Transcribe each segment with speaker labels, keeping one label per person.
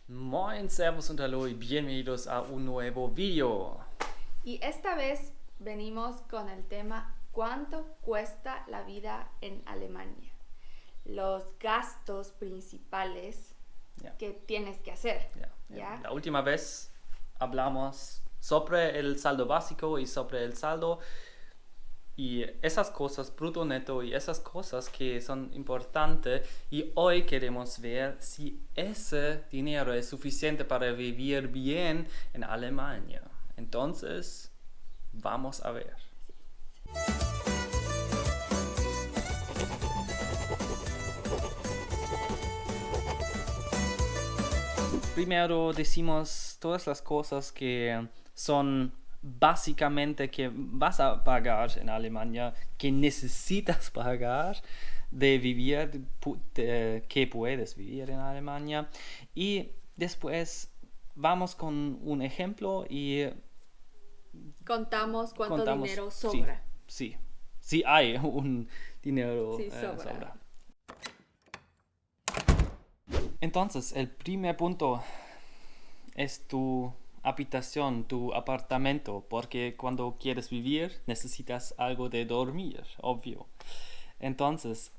Speaker 1: Moin, Servus und Hallo y bienvenidos a un nuevo video.
Speaker 2: Y esta vez venimos con el tema ¿cuánto cuesta la vida en Alemania? Los gastos principales
Speaker 1: Ja.
Speaker 2: que tienes que hacer.
Speaker 1: Ja. La última vez hablamos sobre el saldo básico y sobre el saldo y esas cosas, bruto neto y esas cosas que son importantes, y hoy queremos ver si ese dinero es suficiente para vivir bien en Alemania. Entonces, vamos a ver. Primero decimos todas las cosas que son básicamente que vas a pagar en Alemania, que necesitas pagar de vivir, que puedes vivir en Alemania. Y después vamos con un ejemplo y
Speaker 2: Contamos cuánto
Speaker 1: contamos.
Speaker 2: dinero sobra.
Speaker 1: Sí hay un dinero
Speaker 2: Sí, sobra.
Speaker 1: Entonces, el primer punto es tu habitación, tu apartamento, porque cuando quieres vivir necesitas algo de dormir, obvio. Entonces,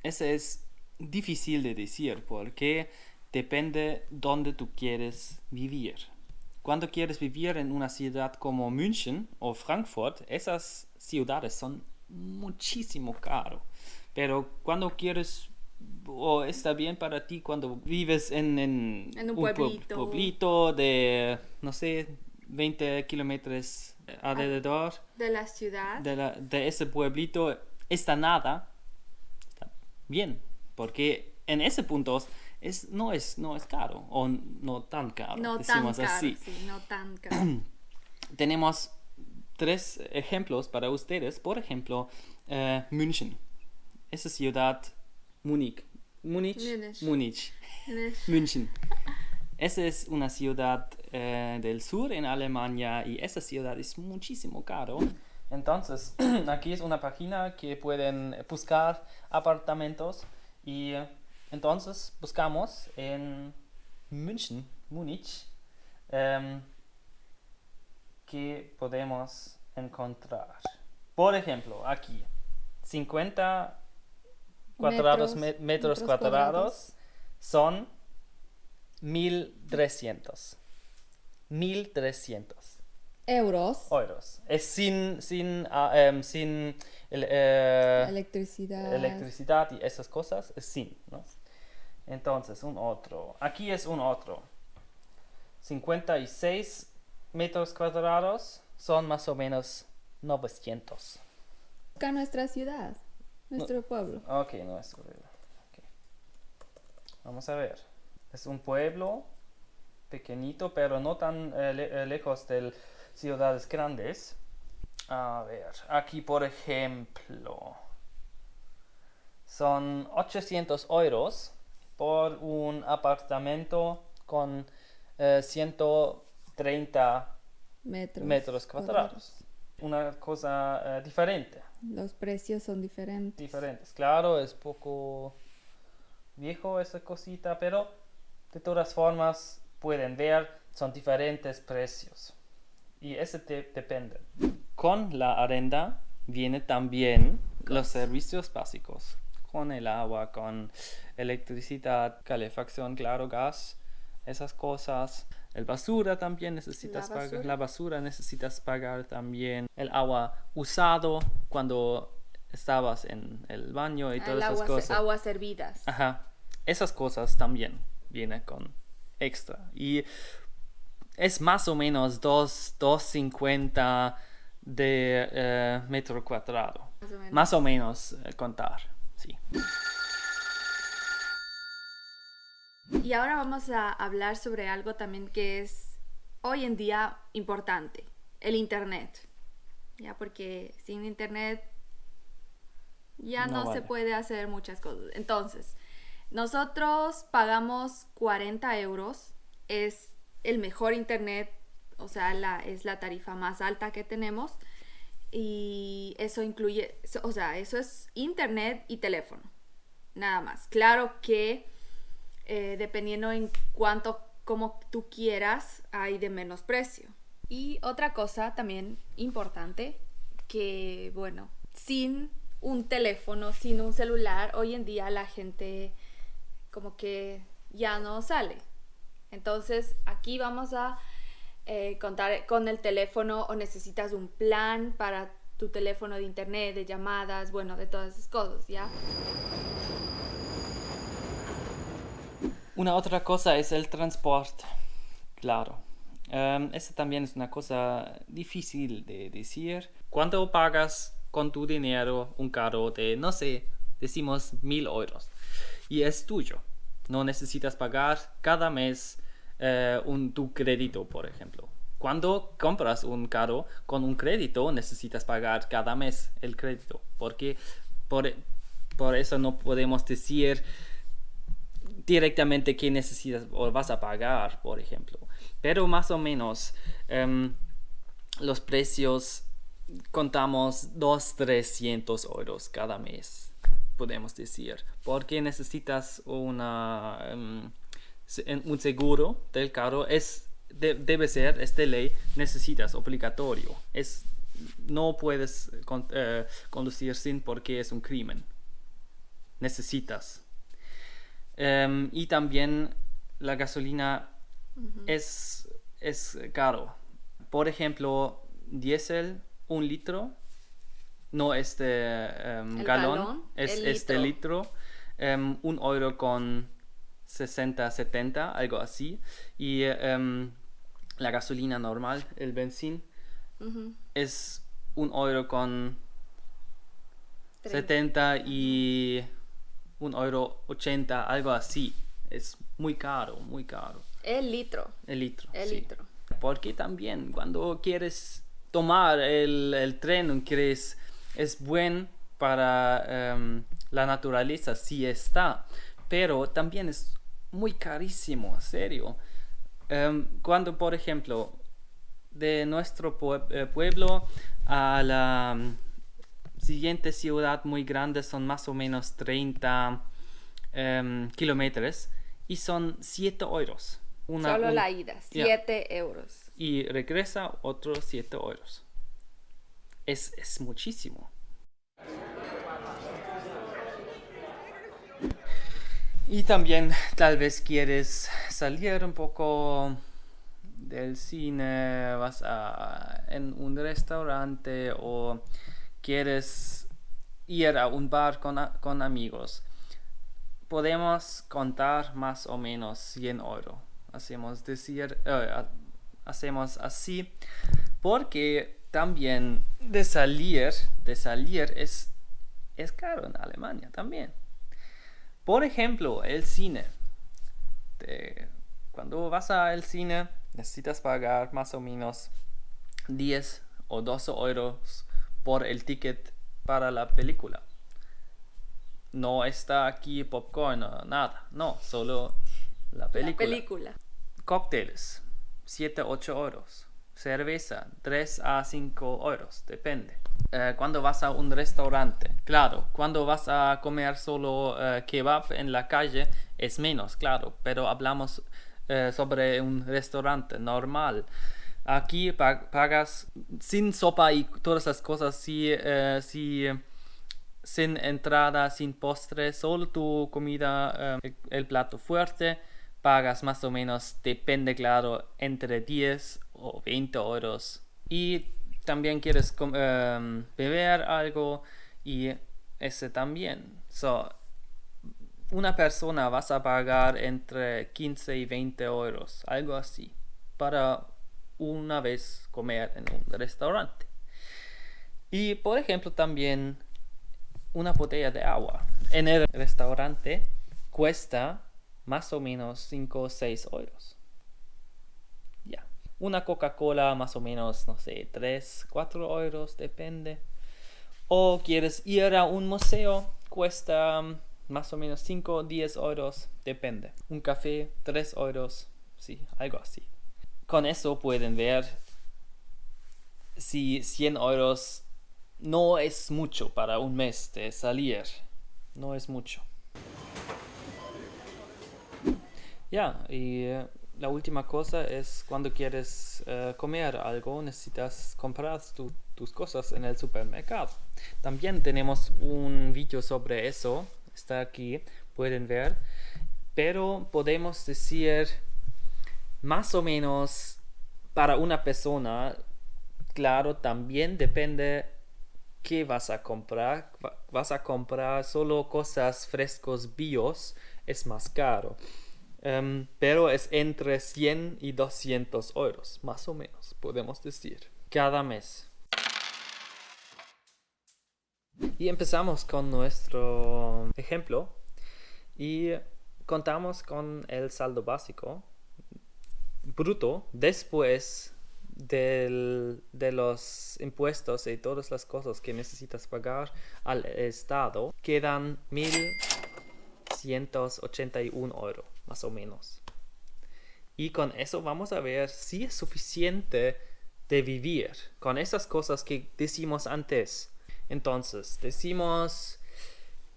Speaker 1: ese es difícil de decir porque depende dónde tú quieres vivir. Cuando quieres vivir en una ciudad como München o Frankfurt, esas ciudades son muchísimo caro. Pero cuando quieres o está bien para ti cuando vives en
Speaker 2: un pueblito.
Speaker 1: pueblito de, no sé, 20 kilómetros alrededor
Speaker 2: De la ciudad.
Speaker 1: de ese pueblito, está bien, porque en ese punto no es caro o no tan caro,
Speaker 2: No tan
Speaker 1: decimos
Speaker 2: caro,
Speaker 1: así.
Speaker 2: sí, no tan caro.
Speaker 1: Tenemos tres ejemplos para ustedes. Por ejemplo, München. Esa ciudad, Múnich. München. Esa es una ciudad del sur en Alemania y esa ciudad es muchísimo caro. Entonces, aquí es una página que pueden buscar apartamentos y entonces buscamos en Múnich, que podemos encontrar. Por ejemplo, aquí, 50 metros cuadrados son 1.300. 1.300
Speaker 2: Euros.
Speaker 1: Es sin electricidad y esas cosas, es sin, ¿no? Entonces, aquí es un otro. 56 metros cuadrados son más o menos 900.
Speaker 2: Acá nuestra ciudad, nuestro pueblo.
Speaker 1: Ok, nuestro pueblo. Okay. Vamos a ver. Es un pueblo pequeñito, pero no tan lejos de ciudades grandes. A ver, aquí por ejemplo, son 800 euros por un apartamento con 130 metros cuadrados. Una cosa diferente.
Speaker 2: Los precios son diferentes.
Speaker 1: Claro, es poco viejo esa cosita, pero de todas formas pueden ver, son diferentes precios. Y ese depende. Con la arrenda viene también los servicios básicos. Con el agua, con electricidad, calefacción, claro, gas, esas cosas. El basura también necesitas pagar. La basura necesitas pagar también. El agua usado cuando estabas en el baño y todas esas cosas.
Speaker 2: Aguas servidas.
Speaker 1: Ajá. Esas cosas también vienen con extra. Y es más o menos 2,50 de metro cuadrado. Más o menos contar, sí.
Speaker 2: Y ahora vamos a hablar sobre algo también que es hoy en día importante, el internet. Ya, porque sin internet ya no se puede hacer muchas cosas. Entonces, nosotros pagamos 40 euros, es el mejor internet, o sea, es la tarifa más alta que tenemos. Y eso incluye, o sea, eso es internet y teléfono, nada más. Claro que dependiendo en cuánto como tú quieras hay de menos precio. Y otra cosa también importante, que bueno, sin un teléfono, sin un celular, hoy en día la gente como que ya no sale. Entonces aquí vamos a contar con el teléfono, o necesitas un plan para tu teléfono de internet, de llamadas, bueno, de todas esas cosas, ¿ya?
Speaker 1: Una otra cosa es el transporte, claro. Esa también es una cosa difícil de decir. Cuando pagas con tu dinero un carro de, no sé, decimos 1.000 euros y es tuyo, no necesitas pagar cada mes tu crédito, por ejemplo. Cuando compras un carro con un crédito, necesitas pagar cada mes el crédito, porque por, por eso no podemos decir directamente qué necesitas o vas a pagar, por ejemplo. Pero más o menos los precios contamos 200-300 euros cada mes, podemos decir, porque necesitas un seguro del carro. Debe ser, es de ley, necesitas, obligatorio. No puedes conducir sin, porque es un crimen. Necesitas. Y también la gasolina es caro. Por ejemplo, diésel, 1 litro, no galón, es este litro, 1 euro con 60, 70, algo así. Y la gasolina normal, el benzín, es 1 euro con 70 y 1,80 euro, algo así. Es muy caro, muy caro.
Speaker 2: El litro.
Speaker 1: El litro.
Speaker 2: El
Speaker 1: sí.
Speaker 2: litro.
Speaker 1: Porque también cuando quieres tomar el tren, es bueno para la naturaleza, sí está, pero también es muy carísimo, en serio. Cuando, por ejemplo, de nuestro pueblo a la siguiente ciudad muy grande son más o menos 30 kilómetros y son 7 euros.
Speaker 2: Solo la ida, 7 euros.
Speaker 1: Y regresa otros 7 euros. Es muchísimo. Y también tal vez quieres salir un poco del cine, vas en un restaurante o quieres ir a un bar con amigos. Podemos contar más o menos 100 euros. Hacemos así porque también de salir es caro en Alemania también. Por ejemplo, el cine. Cuando vas al cine necesitas pagar más o menos 10 o 12 euros por el ticket para la película. No está aquí popcorn o nada, no, solo la película. Cócteles, 7-8 euros. Cerveza, 3 a 5 euros, depende. Cuando vas a un restaurante, claro, cuando vas a comer solo kebab en la calle es menos, claro, pero hablamos sobre un restaurante normal. Aquí pagas sin sopa y todas las cosas, sin entrada, sin postre, solo tu comida, el plato fuerte, pagas más o menos, depende claro, entre 10 o 20 euros. Y también quieres beber algo y ese también. Una persona vas a pagar entre 15 y 20 euros, algo así, para una vez comer en un restaurante. Y por ejemplo también una botella de agua en el restaurante cuesta más o menos 5 o 6 euros. Ya. Una Coca-Cola más o menos, no sé, 3, 4 euros, depende. O quieres ir a un museo, cuesta más o menos 5 o 10 euros, depende. Un café, 3 euros, sí, algo así. Con eso pueden ver si 100 euros no es mucho para un mes de salir. No es mucho. Ya, y la última cosa es cuando quieres comer algo, necesitas comprar tus cosas en el supermercado. También tenemos un vídeo sobre eso, está aquí, pueden ver. Pero podemos decir más o menos para una persona, claro, también depende qué vas a comprar. Vas a comprar solo cosas frescos bios, es más caro. Pero es entre 100 y 200 euros, más o menos, podemos decir, cada mes. Y empezamos con nuestro ejemplo y contamos con el saldo básico bruto después de los impuestos y todas las cosas que necesitas pagar al Estado. Quedan 1.181 euros, más o menos. Y con eso vamos a ver si es suficiente de vivir con esas cosas que decimos antes. Entonces, decimos,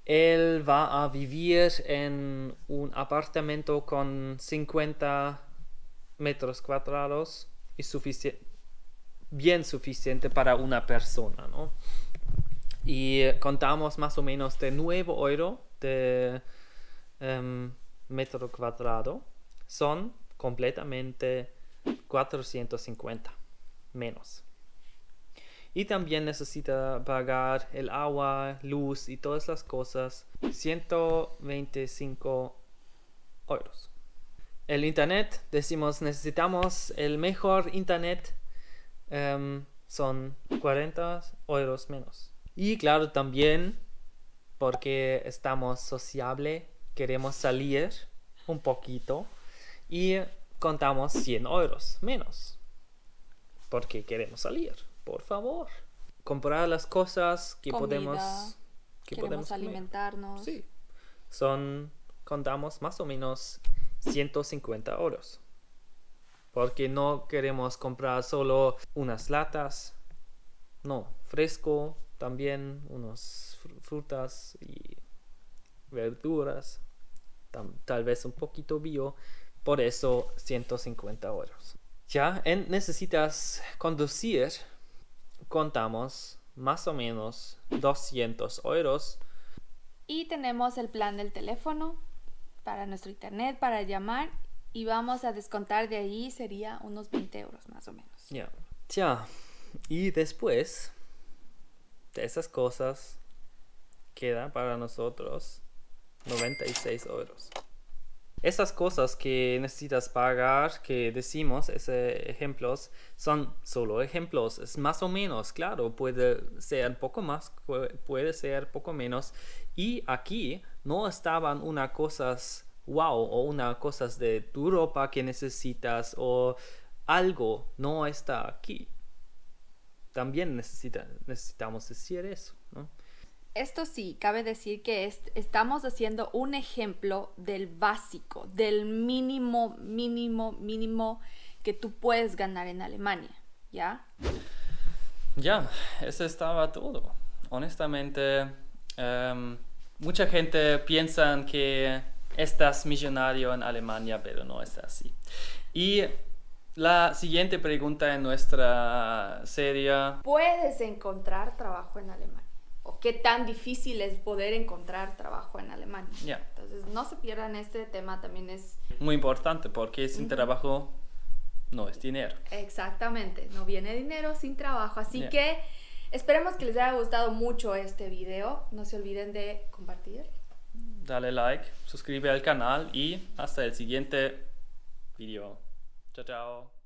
Speaker 1: él va a vivir en un apartamento con 50 metros cuadrados y bien suficiente para una persona, ¿no? Y contamos más o menos de 9 euros de metro cuadrado. Son completamente 450 menos. Y también necesita pagar el agua, luz y todas las cosas, 125 euros. El internet, decimos, necesitamos el mejor internet, son 40 euros menos. Y claro, también porque estamos sociables, queremos salir un poquito y contamos 100 euros menos. Porque queremos salir, por favor. Comprar las cosas que
Speaker 2: Comida,
Speaker 1: podemos comer.
Speaker 2: alimentarnos.
Speaker 1: Sí, contamos más o menos 150 euros. Porque no queremos comprar solo unas latas. No, fresco, también unas frutas y verduras. Tal vez un poquito bio. Por eso 150 euros. Ya, necesitas conducir. Contamos más o menos 200 euros.
Speaker 2: Y tenemos el plan del teléfono para nuestro internet, para llamar. Y vamos a descontar de ahí, sería unos 20 euros más o menos.
Speaker 1: Ya. Ya. Y después de esas cosas queda para nosotros 96 euros. Esas cosas que necesitas pagar, que decimos, esos ejemplos, son solo ejemplos. Es más o menos, claro, puede ser poco más, puede ser poco menos. Y aquí no estaban unas cosas wow o unas cosas de tu ropa que necesitas o algo no está aquí. También necesitamos decir eso, ¿no?
Speaker 2: Esto sí, cabe decir que estamos haciendo un ejemplo del básico, del mínimo que tú puedes ganar en Alemania, ¿ya?
Speaker 1: Ya, eso estaba todo. Honestamente, mucha gente piensa que estás millonario en Alemania, pero no es así. Y la siguiente pregunta en nuestra serie:
Speaker 2: ¿puedes encontrar trabajo en Alemania? ¿O qué tan difícil es poder encontrar trabajo en Alemania?
Speaker 1: Yeah.
Speaker 2: Entonces, no se pierdan, este tema también es
Speaker 1: muy importante porque sin trabajo no es dinero.
Speaker 2: Exactamente, no viene dinero sin trabajo. Así que esperemos que les haya gustado mucho este video. No se olviden de compartir.
Speaker 1: Dale like, suscríbete al canal y hasta el siguiente video. Chao, chao.